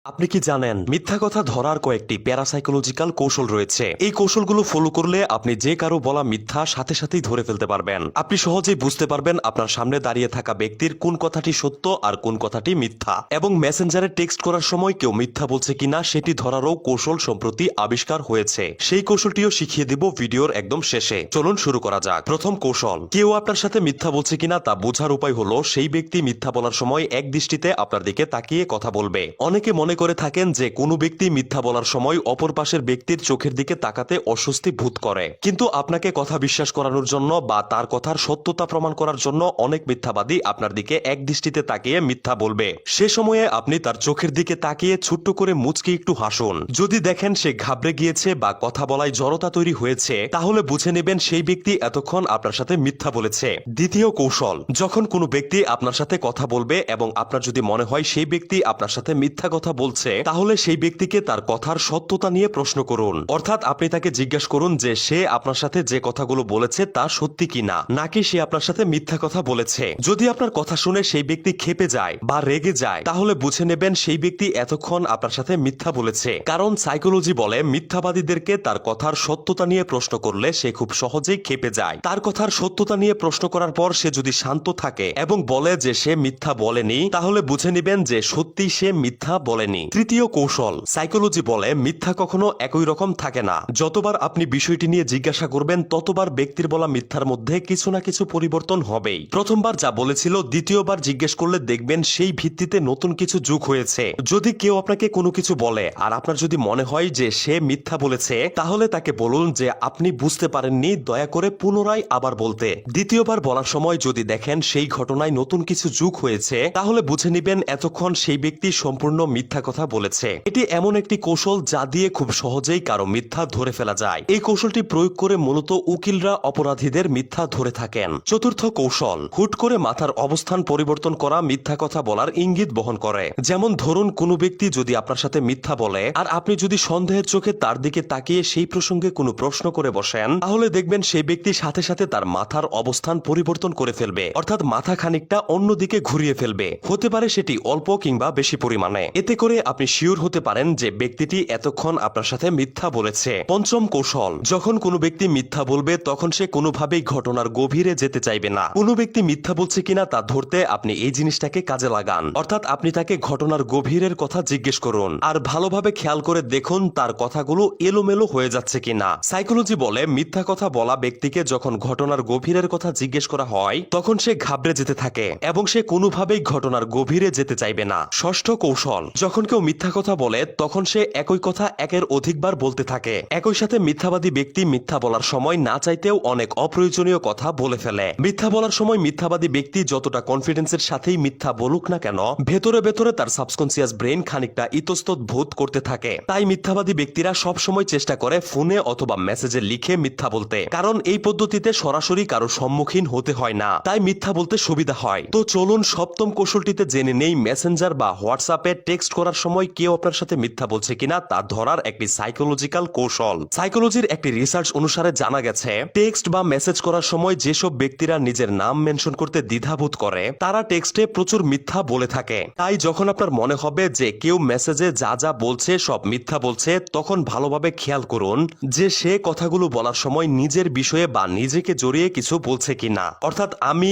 আপনি কি জানেন মিথ্যা কথা ধরার কয়েকটি প্যারাসাইকোলজিক্যাল কৌশল রয়েছে। এই কৌশলগুলো ফলো করলে আপনি যে কারো বলা মিথ্যা সাথে সাথেই ধরে ফেলতে পারবেন। আপনি সহজেই বুঝতে পারবেন আপনার সামনে দাঁড়িয়ে থাকা ব্যক্তির কোন কথাটি সত্য আর কোন কথাটি মিথ্যা, এবং মেসেঞ্জারে টেক্সট করার সময় কেউ মিথ্যা বলছে কিনা সেটি ধরারও কৌশল সম্প্রতি আবিষ্কার হয়েছে। সেই কৌশলটিও শিখিয়ে দিব ভিডিওর একদম শেষে। চলুন শুরু করা যাক। প্রথম কৌশল, কেউ আপনার সাথে মিথ্যা বলছে কিনা তা বোঝার উপায় হলো সেই ব্যক্তি মিথ্যা বলার সময় এক দৃষ্টিতে আপনার দিকে তাকিয়ে কথা বলবে। অনেকে মনে করে থাকেন যে কোনো ব্যক্তি মিথ্যা বলার সময় অপর পাশের ব্যক্তির চোখের দিকে তাকাতে অস্বস্তি বোধ করে, কিন্তু আপনাকে কথা বিশ্বাস করানোর জন্য বা তার কথার সত্যতা প্রমাণ করার জন্য অনেক মিথ্যাবাদী আপনার দিকে এক দৃষ্টিতে তাকিয়ে মিথ্যা বলবে। সে সময়ে আপনি তার চোখের দিকে তাকিয়ে ছোট্ট করে মুচকি একটু হাসুন। যদি দেখেন সে ঘাবড়ে গিয়েছে বা কথা বলায় জড়তা তৈরি হয়েছে, তাহলে বুঝে নেবেন সেই ব্যক্তি এতক্ষণ আপনার সাথে মিথ্যা বলেছে। দ্বিতীয় কৌশল, যখন কোনো ব্যক্তি আপনার সাথে কথা বলবে এবং আপনার যদি মনে হয় সেই ব্যক্তি আপনার সাথে মিথ্যা কথা বলছে, তাহলে সেই ব্যক্তিকে তার কথার সত্যতা নিয়ে প্রশ্ন করুন। অর্থাৎ আপনি তাকে জিজ্ঞাসা করুন যে সে আপনার সাথে যে কথাগুলো বলেছে তা সত্যি কিনা, নাকি সে আপনার সাথে মিথ্যা কথা বলেছে। যদি আপনার কথা শুনে সেই ব্যক্তি ক্ষেপে যায় বা রেগে যায়, তাহলে বুঝে নেবেন সেই ব্যক্তি এতক্ষণ আপনার সাথে মিথ্যা বলেছে। কারণ সাইকোলজি বলে মিথ্যাবাদীদেরকে তার কথার সত্যতা নিয়ে প্রশ্ন করলে সে খুব সহজেই ক্ষেপে যায়। তার কথার সত্যতা নিয়ে প্রশ্ন করার পর সে যদি শান্ত থাকে এবং বলে যে সে মিথ্যা বলেনি, তাহলে বুঝে নেবেন যে সত্যি সে মিথ্যা বলেনি। তৃতীয় কৌশল, সাইকোলজি বলে মিথ্যা কখনো একই রকম থাকে না। যতবার আপনি বিষয়টি নিয়ে জিজ্ঞাসা করবেন ততবার ব্যক্তির বলা মিথ্যার মধ্যে কিছু না কিছু পরিবর্তন হবেই। প্রথমবার যা বলেছিল দ্বিতীয়বার জিজ্ঞেস করলে দেখবেন সেই ভিত্তিতে নতুন কিছু যোগ হয়েছে। যদি কেউ আপনাকে কোনো কিছু বলে আর আপনার যদি মনে হয় যে সে মিথ্যা বলেছে, তাহলে তাকে বলুন যে আপনি বুঝতে পারেননি, দয়া করে পুনরায় আবার বলতে। দ্বিতীয়বার বলার সময় যদি দেখেন সেই ঘটনায় নতুন কিছু যোগ হয়েছে, তাহলে বুঝে নিবেন এতক্ষণ সেই ব্যক্তি সম্পূর্ণ মিথ্যা কথা বলেছে। এটি এমন একটি কৌশল যা দিয়ে খুব সহজেই কারো মিথ্যা ধরে ফেলা যায়। এই কৌশলটি প্রয়োগ করে মূলত উকিলরা অপরাধীদের মিথ্যা ধরে থাকেন। চতুর্থ কৌশল, হুট করে মাথার অবস্থান পরিবর্তন করা মিথ্যা কথা বলার ইঙ্গিত বহন করে। যেমন ধরুন কোনো ব্যক্তি যদি আপনার সাথে মিথ্যা বলে আর আপনি যদি সন্দেহের চোখে তার দিকে তাকিয়ে সেই প্রসঙ্গে কোনো প্রশ্ন করে বসেন, তাহলে দেখবেন সেই ব্যক্তি সাথে সাথে তার মাথার অবস্থান পরিবর্তন করে ফেলবে, অর্থাৎ মাথা খানিকটা অন্যদিকে ঘুরিয়ে ফেলবে। হতে পারে সেটি অল্প কিংবা বেশি পরিমাণে। এতে করে আপনি শিওর হতে পারেন যে ব্যক্তিটি এতক্ষণ আপনার সাথে মিথ্যা বলেছে। পঞ্চম কৌশল, যখন কোনো ব্যক্তি মিথ্যা বলবে তখন সে কোনোভাবেই ঘটনার গভীরে যেতে চাইবে না। কোনো ব্যক্তি মিথ্যা বলছে কিনা তা ধরতে আপনি এই জিনিসটাকে কাজে লাগান, অর্থাৎ আপনি তাকে ঘটনার গভীরের কথা জিজ্ঞেস করুন আর ভালোভাবে খেয়াল করে দেখুন তার কথাগুলো এলোমেলো হয়ে যাচ্ছে কিনা। সাইকোলজি বলে মিথ্যা কথা বলা ব্যক্তিকে যখন ঘটনার গভীরের কথা জিজ্ঞেস করা হয় তখন সে ঘাবড়ে যেতে থাকে এবং সে কোনোভাবেই ঘটনার গভীরে যেতে চাইবে না। ষষ্ঠ কৌশল, যখন কেউ মিথ্যা কথা বলে তখন সে একই কথা একের অধিকবার বলতে থাকে। একই সাথে মিথ্যাবাদী ব্যক্তি মিথ্যা বলার সময় না চাইতেও অনেক অপ্রয়োজনীয় কথা বলে ফেলে। মিথ্যা বলার সময় মিথ্যাবাদী ব্যক্তি যতটা কনফিডেন্সের সাথেই মিথ্যা বলুক না কেন, ভেতরে ভেতরে তার সাবকনসিয়াস ব্রেন খানিকটা ইতস্তত বোধ করতে থাকে। তাই মিথ্যাবাদী ব্যক্তিরা সব সময় চেষ্টা করে ফোনে অথবা মেসেজে লিখে মিথ্যা বলতে, কারণ এই পদ্ধতিতে সরাসরি কারো সম্মুখীন হতে হয় না, তাই মিথ্যা বলতে সুবিধা হয়। তো চলুন সপ্তম কৌশলটিতে জেনে নেই মেসেঞ্জার বা হোয়াটসঅ্যাপে টেক্সট করার সময় কেউ আপনার সাথে মিথ্যা বলছে কিনা তা ধরার একটি সাইকোলজিক্যাল কৌশল। সাইকোলজির একটি রিসার্চ অনুসারে জানা গেছে টেক্সট বা মেসেজ করার সময় যেসব ব্যক্তিরা নিজের নাম মেনশন করতে দ্বিধাবোধ করে তারা টেক্সটে প্রচুর মিথ্যা বলে থাকে। তাই যখন আপনার মনে হবে যে কেউ মেসেজে যা যা বলছে সব মিথ্যা বলছে, তখন ভালোভাবে খেয়াল করুন যে সে কথাগুলো বলার সময় নিজের বিষয়ে বা নিজেকে জড়িয়ে কিছু বলছে কিনা, অর্থাৎ আমি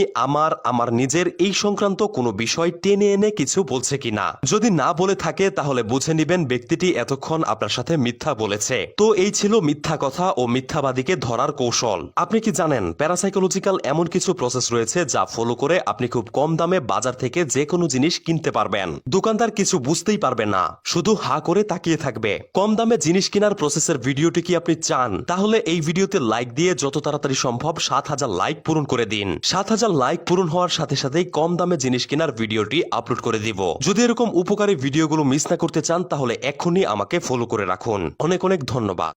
আমার নিজের এই সংক্রান্ত কোনো বিষয় টেনে এনে কিছু বলছে কিনা। যদি না বলে থাকে তাহলে বুঝে নিবেন ব্যক্তিটি এতক্ষণ আপনার সাথে মিথ্যা বলেছে। তো এই ছিল মিথ্যা কথা ও মিথ্যাবাদীকে ধরার কৌশল। আপনি কি জানেন প্যারাসাইকোলজিক্যাল এমন কিছু প্রসেস রয়েছে যা ফলো করে আপনি খুব কম দামে বাজার থেকে যে কোনো জিনিস কিনতে পারবেন। দোকানদার কিছু বুঝতেই পারবে না, শুধু হা করে তাকিয়ে থাকবে। কম দামে জিনিস কেনার প্রসেসের ভিডিওটি কি আপনি চান? তাহলে এই ভিডিওতে লাইক দিয়ে যত তাড়াতাড়ি সম্ভব ৭,০০০ লাইক পূরণ করে দিন। ৭,০০০ লাইক পূরণ হওয়ার সাথে সাথেই কম দামে জিনিস কেনার ভিডিওটি আপলোড করে দিব। যদি এরকম উপকারী ভিডিওগুলো মিস না করতে চান তাহলে এখনই আমাকে ফলো করে রাখুন। অনেক অনেক ধন্যবাদ।